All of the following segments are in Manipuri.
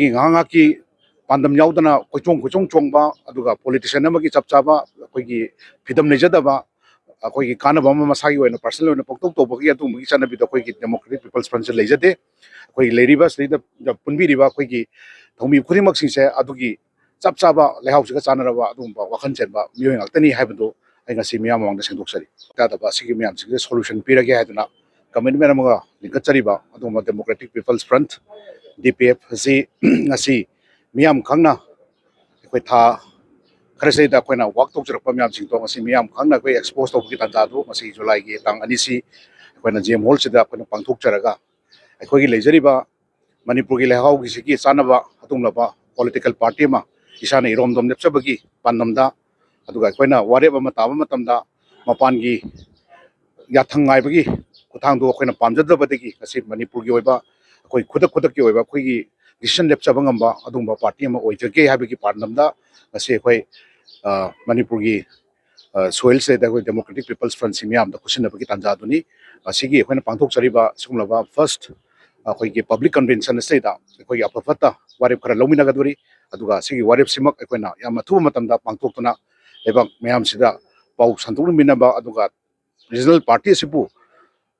nganga ki pandam yaudana kochong chongba aduga politician amagi chapchaba akoigi phidam nejadaba akoigi kanaba masagi oina personal oina poktok tobagi atu mugi chana bida akoigi democratic people's front se lejade akoigi leribas leida punbi riba akoigi thomi khurimak singse adugi chapchaba lehausiga chanaraba adumba wakhan chenba mioy ngaktani haibdo ainga si miyam mawangda sengdoksari tadaba sigi miyam singse solution pirage haiduna commitment amaga linkachariba adumba democratic people's front DPF si ngasi miyam khangna koi tha khare sei da koina work tok jrak pa miyam sing to ngasi miyam khangna koi expose to ki tan da do ngasi July gi tang ani si koina GM hall sida koina pangthok jaraga koi gi lejari ba Manipur gi lehau gi siki chanaba atumla ba political party ma isana irom dom nepcha bagi pandamda aduga koina warep ama taba matamda mapan gi yathang ngai bagi kuthang do koina pamjadra badagi ngasi Manipur gi oiba koi khudak ki oiba koi gi decision lepchaba ngamba adumba party ama oijage habigi parnamda ngasi koi Manipur gi soil se da koi democratic people's front simyam da kusinna bagi tanja duni asigi koina pangthok chariba sumlaba first koi gi public convention se da koi gi apafata warep khara lomina gaduri aduga sigi warep simak koina yama thu matamda pangthok tuna ebang mayam sida pau santuk minaba aduga regional party sibu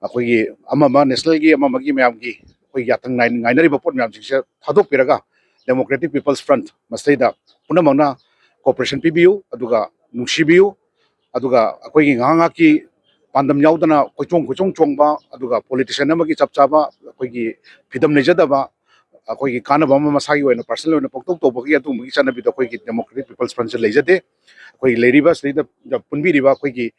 akoigi amama national gi amama gi mayam gi koi yathang ngainari bapot mayam singse thadok piraga democratic people's front masaida punamangna cooperation pibiu aduga nungsibiu aduga akoigi nganga ki pandam yaudana kochong chongba aduga politician amagi chapchaba akoigi phidam nejadaba akoigi kanaba masagi oina personal oina poktok tobagi atu mugi chana bida akoigi democratic people's front se lejade akoigi leribas leida punbi riba akoigi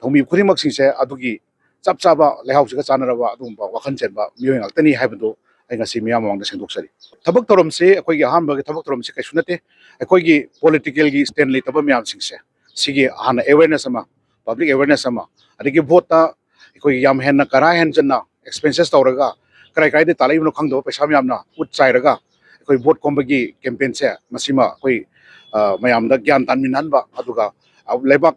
thomi khurimak singse adugi chapchaba lehausiga chanaraba adumba wakhan chenba mioy ngaktani haibdo ainga si miyam mawangda sengdoksari thabak thorom se akoigi ahamba gi thabak thorom se kaisunate akoigi political gi stand leitaba miyam singse sigi hana awareness ama public awareness ama adigi vote ta akoigi yam henna kara hen janna expenses tawraga kai de talai no khangdo paisa miyamna ut chairaga akoi vote kombagi campaign se masima akoi mayam da gyan tanminan ba aduga lebak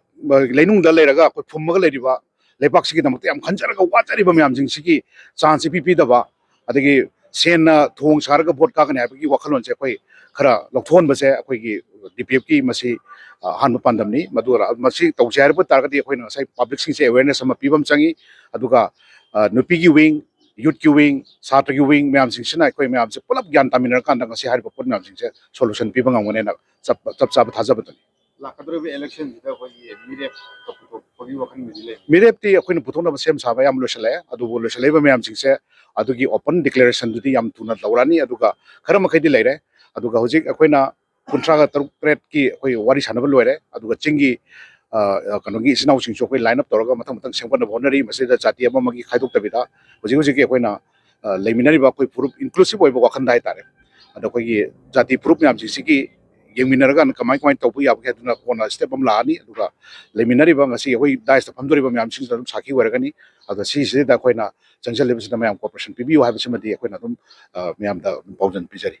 leinung da leraga akoi phummaga leriba lebak sigi damakte yam khanjaraga wachari ba mayam jing sigi chance pi da ba adigi sen thong sarga vote ka gani habigi wakhalon se akoi khara lokthon ba se akoi gi DPF ki masi han pandamni madura masi tawjar ba targati akoi na sai public sing se awareness ama pibam changi aduga nupi gi wing youth ki wing satra ki wing mayam sing sina akoi mayam se pulap gyan taminar kan dang se har ba pon mayam sing se solution pibang ngone na chap chap thaja batani lakadrebe election jida koi mirep kogi wakhan midile mirep ti akoi na puthona sem saba yam losale adu bo losale ba mayam sing se adugi open declaration dudi yam tuna lawrani aduga khara makhai di leire aduga hojik akoi na kuntra ga taruk tret ki akoi wari sanaba loire aduga chingi kanogi sinau sing so akoi line up toroga mathang mathang sengpan bonari masida jati ama magi khaidok tabida hojik ki akoi na leiminari ba akoi purup inclusive oi ba wakhan dai tare ado koi gi jati purup yam sigi yengminaraga kamai tawpu yab ke duna kona step am laani aduga leiminari ba ngasi akoi dais ta phamdori ba myam sing dum saki waragani ada si da akoi na changjal lebsina mayam cooperation pibiu haibsimadi akoi na dum myam da paujan pijari